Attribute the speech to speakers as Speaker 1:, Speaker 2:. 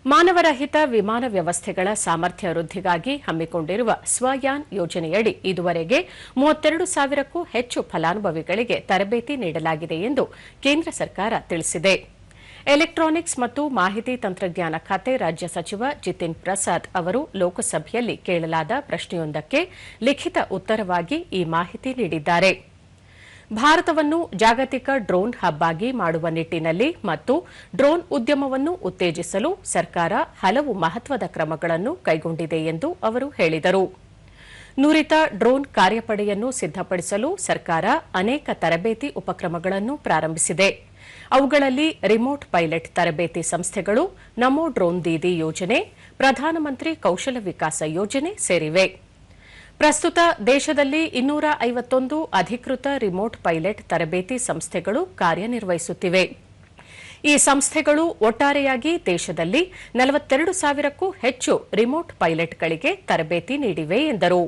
Speaker 1: ಮಾನವರಹಿತ ವಿಮಾನ ವ್ಯವಸ್ಥೆಗಳ ಸಾಮರ್ಥ್ಯ ವೃದ್ಧಿಗಾಗಿ ಹಮ್ಮಿಕೊಂಡಿರುವ ಸ್ವಯಾನ್ ಯೋಜನೆಯಡಿ ಇದುವರೆಗೆ 32,000ಕ್ಕೂ ಹೆಚ್ಚು ಫಲಾನುಭವಿಗಳಿಗೆ ತರಬೇತಿ ನೀಡಲಾಗಿದೆ ಎಂದು ಕೇಂದ್ರ ಸರ್ಕಾರ ತಿಳಿಸಿದೆ. ಎಲೆಕ್ಟ್ರಾನಿಕ್ಸ್ ಮತ್ತು ಮಾಹಿತಿ ತಂತ್ರಜ್ಞಾನ ಖಾತೆ ರಾಜ್ಯ ಸಚಿವ ಜಿತಿನ್ ಪ್ರಸಾದ್ ಅವರು ಲೋಕಸಭೆಯಲ್ಲಿ ಕೇಳಲಾದ ಪ್ರಶ್ನೆಯೊಂದಕ್ಕೆ ಲಿಖಿತ ಉತ್ತರವಾಗಿ ಈ ಮಾಹಿತಿ ನೀಡಿದ್ದಾರೆ. ಭಾರತವನ್ನು ಜಾಗತಿಕ ಡ್ರೋನ್ ಹಬ್ ಆಗಿ ಮಾಡುವ ನಿಟ್ಟಿನಲ್ಲಿ ಮತ್ತು ಡ್ರೋನ್ ಉದ್ಯಮವನ್ನು ಉತ್ತೇಜಿಸಲು ಸರ್ಕಾರ ಹಲವು ಮಹತ್ವದ ಕ್ರಮಗಳನ್ನು ಕೈಗೊಂಡಿದೆ ಎಂದು ಅವರು ಹೇಳಿದರು. ನುರಿತ ಡ್ರೋನ್ ಕಾರ್ಯಪಡೆಯನ್ನು ಸಿದ್ದಪಡಿಸಲು ಸರ್ಕಾರ ಅನೇಕ ತರಬೇತಿ ಉಪಕ್ರಮಗಳನ್ನು ಪ್ರಾರಂಭಿಸಿದೆ. ಅವುಗಳಲ್ಲಿ ರಿಮೋಟ್ ಪೈಲಟ್ ತರಬೇತಿ ಸಂಸ್ಥೆಗಳು, ನಮೋ ಡ್ರೋನ್ ದೀದಿ ಯೋಜನೆ, ಪ್ರಧಾನಮಂತ್ರಿ ಕೌಶಲ ವಿಕಾಸ ಯೋಜನೆ ಸೇರಿವೆ. ಪ್ರಸ್ತುತ ದೇಶದಲ್ಲಿ 251 ಅಧಿಕೃತ ರಿಮೋಟ್ ಪೈಲಟ್ ತರಬೇತಿ ಸಂಸ್ಥೆಗಳು ಕಾರ್ಯನಿರ್ವಹಿಸುತ್ತಿವೆ. ಈ ಸಂಸ್ಥೆಗಳು ಒಟ್ಟಾರೆಯಾಗಿ ದೇಶದಲ್ಲಿ 42,000ಕ್ಕೂ ಹೆಚ್ಚು ರಿಮೋಟ್ ಪೈಲಟ್ಗಳಿಗೆ ತರಬೇತಿ ನೀಡಿವೆ ಎಂದರು.